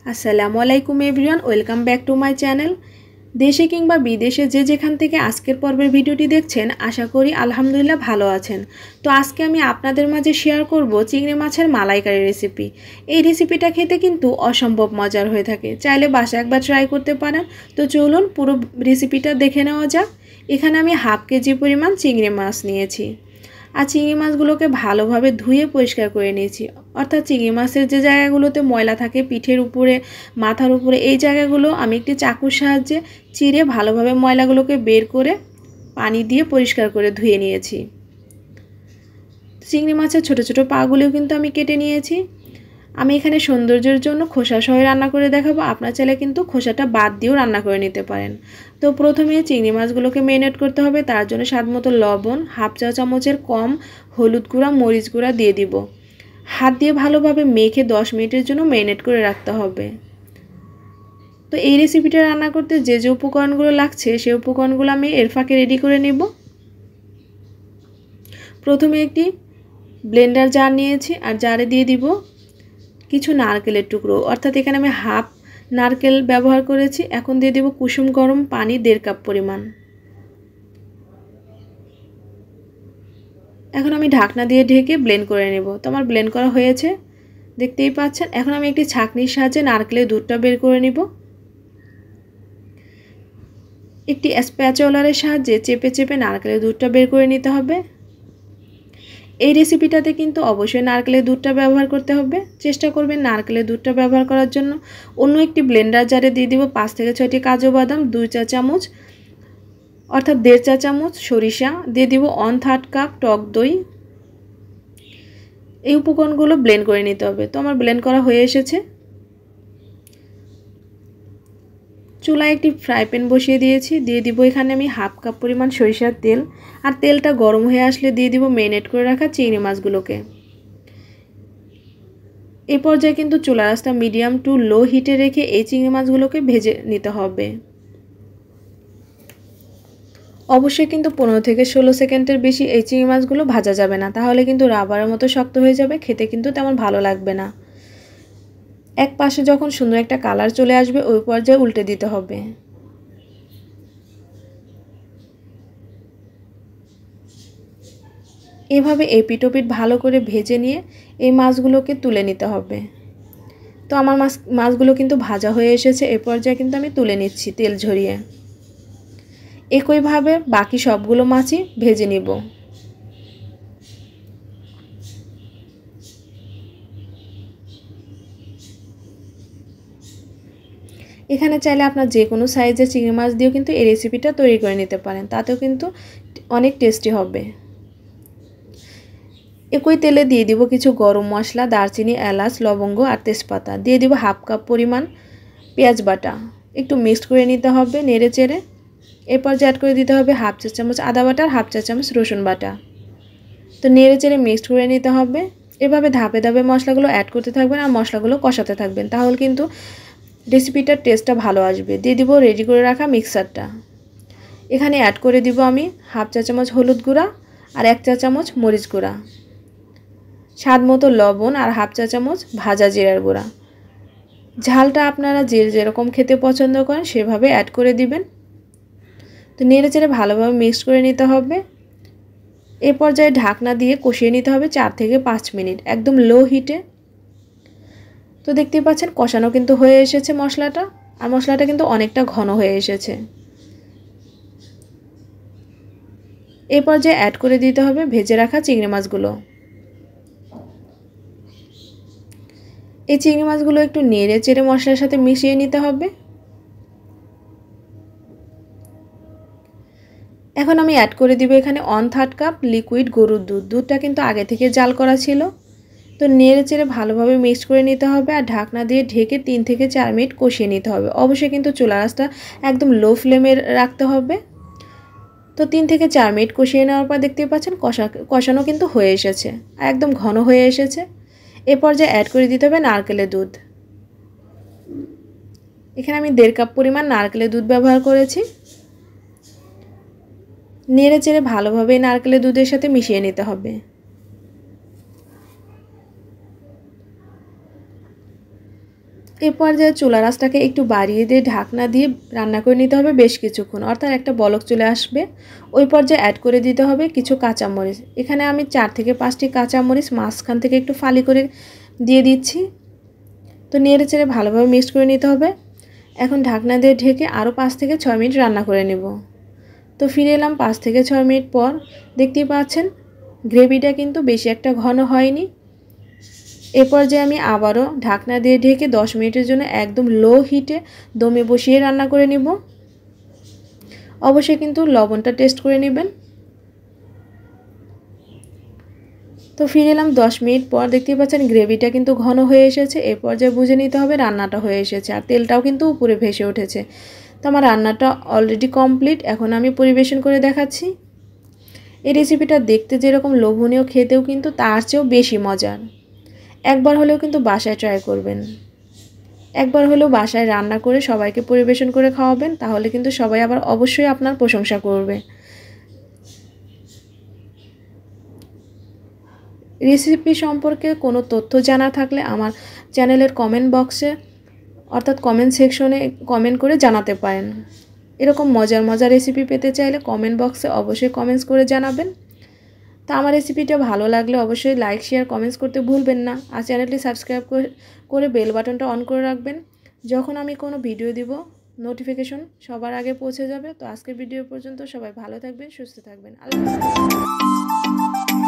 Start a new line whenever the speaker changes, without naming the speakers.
আসসালামু আলাইকুম everyone, welcome back to my channel. দেশে কিংবা বিদেশে যে যেখান থেকে আজকের পর্বের ভিডিওটি দেখছেন, আশা করি আলহামদুলিল্লাহ ভালো আছেন। তো আজকে আমি আপনাদের মাঝে শেয়ার করব চিংড়ি মাছের মালাইকারি রেসিপি। এই রেসিপিটা খেতে কিন্তু অসম্ভব মজার হয়ে থাকে, চাইলে বাসায় একবার ট্রাই করতে পারেন। তো চলুন পুরো রেসিপিটা দেখে নেওয়া যাক। এখানে আমি হাফ কেজি পরিমাণ চিংড়ি মাছ নিয়েছি, আর চিংড়ি মাছগুলোকে ভালোভাবে ধুয়ে পরিষ্কার করে নিয়েছি। অর্থাৎ চিংড়ি মাছের যে জায়গাগুলোতে ময়লা থাকে, পিঠের উপরে, মাথার উপরে, এই জায়গাগুলো আমি একটি চাকুর সাহায্যে চিরে ভালোভাবে ময়লাগুলোকে বের করে পানি দিয়ে পরিষ্কার করে ধুয়ে নিয়েছি। চিংড়ি মাছের ছোট ছোট পাগুলিও কিন্তু আমি কেটে নিয়েছি। আমি এখানে সৌন্দর্যের জন্য খোসা সহ রান্না করে দেখাবো, আপনার চাইলে কিন্তু খোসাটা বাদ দিয়েও রান্না করে নিতে পারেন। তো প্রথমে চিংড়ি মাছগুলোকে ম্যারিনেট করতে হবে। তার জন্য স্বাদমতো লবণ, হাফ চা চামচের কম হলুদ গুঁড়া, মরিচ গুঁড়া দিয়ে দিব। হাত দিয়ে ভালোভাবে মেখে 10 মিনিটের জন্য ম্যারিনেট করে রাখতে হবে। তো এই রেসিপিটা রান্না করতে যে যে উপকরণগুলো লাগছে সেই উপকরণগুলো আমি এর ফাঁকে রেডি করে নেব। প্রথমে একটি ব্লেন্ডার জার নিয়েছি, আর জারে দিয়ে দিব কিছু নারকেলের টুকরো, অর্থাৎ এখানে আমি হাফ নারকেল ব্যবহার করেছি। এখন দিয়ে দেব কুসুম গরম পানি 1.5 কাপ পরিমাণ। এখন আমি ঢাকনা দিয়ে ঢেকে ব্লেন্ড করে নেব। তো আমার ব্লেন্ড করা হয়েছে, দেখতেই পাচ্ছেন। এখন আমি একটি ছাঁকনির সাহায্যে নারকেলের দুধটা বের করে নিব। একটি স্প্যাচুলারের সাহায্যে চেপে চেপে নারকেলের দুধটা বের করে নিতে হবে। এই রেসিপিটাতে কিন্তু অবশ্যই নারকেলের দুধটা ব্যবহার করতে হবে। চেষ্টা করবেন নারকেলের দুধটা ব্যবহার করার জন্য। অন্য একটি ব্লেন্ডার জারে দিয়ে দিব 5 থেকে 6টি কাজু বাদাম, 2 চা চামচ অর্থাৎ 1.5 চা চামচ সরিষা, দিয়ে দিব 1/3 কাপ টক দই। এই উপকরণগুলো ব্লেন্ড করে নিতে হবে। তো আমার ব্লেন্ড করা হয়ে এসেছে। চুলায় একটি ফ্রাই প্যান বসিয়ে দিয়েছি, দিয়ে দিব এখানে আমি হাফ কাপ পরিমাণ সরিষার তেল। আর তেলটা গরম হয়ে আসলে দিয়ে দিব ম্যারিনেট করে রাখা চিংড়ি মাছগুলোকে। এই পর্যায়ে কিন্তু চুলার আঁচটা মিডিয়াম টু লো হিটে রেখে এই চিংড়ি মাছগুলোকে ভেজে নিতে হবে। অবশ্যই কিন্তু 15 থেকে 16 সেকেন্ডের বেশি এই চিংড়ি মাছগুলো ভাজা যাবে না, তাহলে কিন্তু রাবারের মতো শক্ত হয়ে যাবে, খেতে কিন্তু তেমন ভালো লাগবে না। এক পাশে যখন সুন্দর একটা কালার চলে আসবে ওই পর্যায়ে উল্টে দিতে হবে। এভাবে এপিট ওপিট ভালো করে ভেজে নিয়ে এই মাছগুলোকে তুলে নিতে হবে। তো আমার মাছগুলো কিন্তু ভাজা হয়ে এসেছে। এই পর্যায়ে কিন্তু আমি তুলে নিচ্ছি তেল ঝরিয়ে। একইভাবে বাকি সবগুলো মাছই ভেজে নিব। এখানে চাইলে আপনার যে কোনো সাইজের চিংড়ি মাছ দিয়েও কিন্তু এই রেসিপিটা তৈরি করে নিতে পারেন, তাতেও কিন্তু অনেক টেস্টি হবে। একই তেলে দিয়ে দিব কিছু গরম মশলা, দারচিনি, এলাচ, লবঙ্গ আর তেজপাতা। দিয়ে দিব হাফ কাপ পরিমাণ পেঁয়াজ বাটা। একটু মিক্সড করে নিতে হবে নেড়ে চেড়ে। এরপর অ্যাড করে দিতে হবে হাফ চা চামচ আদা বাটা আর হাফ চা চামচ রসুন বাটা। তো নেড়ে চেড়ে মিক্সড করে নিতে হবে। এভাবে ধাপে ধাপে মশলাগুলো অ্যাড করতে থাকবেন আর মশলাগুলো কষাতে থাকবেন, তাহলে কিন্তু রেসিপিটার টেস্টটা ভালো আসবে। দিয়ে দিব রেডি করে রাখা মিক্সারটা। এখানে অ্যাড করে দিব আমি হাফ চা চামচ হলুদ গুঁড়া আর 1 চা চামচ মরিচ গুঁড়া, স্বাদ মতো লবণ আর হাফ চা চামচ ভাজা জিরার গুঁড়া। ঝালটা আপনারা যে যেরকম খেতে পছন্দ করেন সেভাবে অ্যাড করে দিবেন। তো নেড়ে চেড়ে ভালোভাবে মিক্স করে নিতে হবে। এ পর্যায়ে ঢাকনা দিয়ে কষিয়ে নিতে হবে 4 থেকে 5 মিনিট একদম লো হিটে। তো দেখতেই পাচ্ছেন কষানো কিন্তু হয়ে এসেছে মশলাটা, আর মশলাটা কিন্তু অনেকটা ঘন হয়ে এসেছে। এই পর্যায়ে অ্যাড করে দিতে হবে ভেজে রাখা চিংড়ি মাছগুলো। এই চিংড়ি মাছগুলো একটু নেড়ে চেড়ে মশলার সাথে মিশিয়ে নিতে হবে। এখন আমি অ্যাড করে দিব এখানে 1/3 কাপ লিকুইড গরুর দুধ। দুধটা কিন্তু আগে থেকে জাল করা ছিল। তো নেড়ে চেড়ে ভালোভাবে মিক্স করে নিতে হবে আর ঢাকনা দিয়ে ঢেকে 3 থেকে 4 মিনিট কষিয়ে নিতে হবে। অবশ্যই কিন্তু চুলার আঁচটা একদম লো ফ্লেমে রাখতে হবে। তো 3 থেকে 4 মিনিট কষিয়ে নেওয়ার পর দেখতেই পাচ্ছেন কষানো কিন্তু হয়ে এসেছে, একদম ঘন হয়ে এসেছে। এ পর্যায়ে অ্যাড করে দিতে হবে নারকেলের দুধ। এখানে আমি 1.5 কাপ পরিমাণ নারকেলের দুধ ব্যবহার করেছি। নেড়ে চেড়ে ভালোভাবে নারকেলের দুধের সাথে মিশিয়ে নিতে হবে। এই পর্যায়ে চুলার আঁচটাকে একটু বাড়িয়ে দিয়ে ঢাকনা দিয়ে রান্না করে নিতে হবে বেশ কিছুক্ষণ, অর্থাৎ একটা বলক চলে আসবে। ওই পর্যায়ে অ্যাড করে দিতে হবে কিছু কাঁচামরিচ। এখানে আমি 4 থেকে 5টি কাঁচামরিচ মাঝখান থেকে একটু ফালি করে দিয়ে দিচ্ছি। তো নেড়ে চেড়ে ভালোভাবে মিক্স করে নিতে হবে। এখন ঢাকনা দিয়ে ঢেকে আরও 5 থেকে 6 মিনিট রান্না করে নেব। তো ফিরে এলাম 5 থেকে 6 মিনিট পর। দেখতেই পাচ্ছেন গ্রেভিটা কিন্তু বেশি একটা ঘন হয়নি। এরপর যে আমি আবারও ঢাকনা দিয়ে ঢেকে 10 মিনিটের জন্য একদম লো হিটে দমে বসিয়ে রান্না করে নিব। অবশ্যই কিন্তু লবণটা টেস্ট করে নেবেন। তো ফিরে এলাম 10 মিনিট পর। দেখতেই পাচ্ছেন গ্রেভিটা কিন্তু ঘন হয়ে এসেছে। এই পর্যায়ে বুঝে নিতে হবে রান্নাটা হয়ে এসেছে, আর তেলটাও কিন্তু উপরে ভেসে উঠেছে। তো আমার রান্নাটা অলরেডি কমপ্লিট। এখন আমি পরিবেশন করে দেখাচ্ছি। এই রেসিপিটা দেখতে যেরকম লোভনীয়, খেতেও কিন্তু তার চেয়েও বেশি মজার। একবার হলেও কিন্তু বাসায় ট্রাই করবেন। একবার হলেও বাসায় রান্না করে সবাইকে পরিবেশন করে খাওয়াবেন, তাহলে কিন্তু সবাই আবার অবশ্যই আপনার প্রশংসা করবে। রেসিপি সম্পর্কে কোনো তথ্য জানা থাকলে আমার চ্যানেলের কমেন্ট বক্সে অর্থাৎ কমেন্ট সেকশনে কমেন্ট করে জানাতে পারেন। এরকম মজার মজার রেসিপি পেতে চাইলে কমেন্ট বক্সে অবশ্যই কমেন্টস করে জানাবেন। তা আমার রেসিপিটা ভালো লাগলে অবশ্যই লাইক শেয়ার কমেন্টস করতে ভুলবেন না। আর চ্যানেলটি সাবস্ক্রাইব করে বেল বাটনটা অন করে রাখবেন। যখন আমি কোনো ভিডিও দিব নোটিফিকেশন সবার আগে পৌঁছে যাবে। তো আজকের ভিডিও পর্যন্ত সবাই ভালো থাকবেন, সুস্থ থাকবেন। আল্লাহ হাফেজ।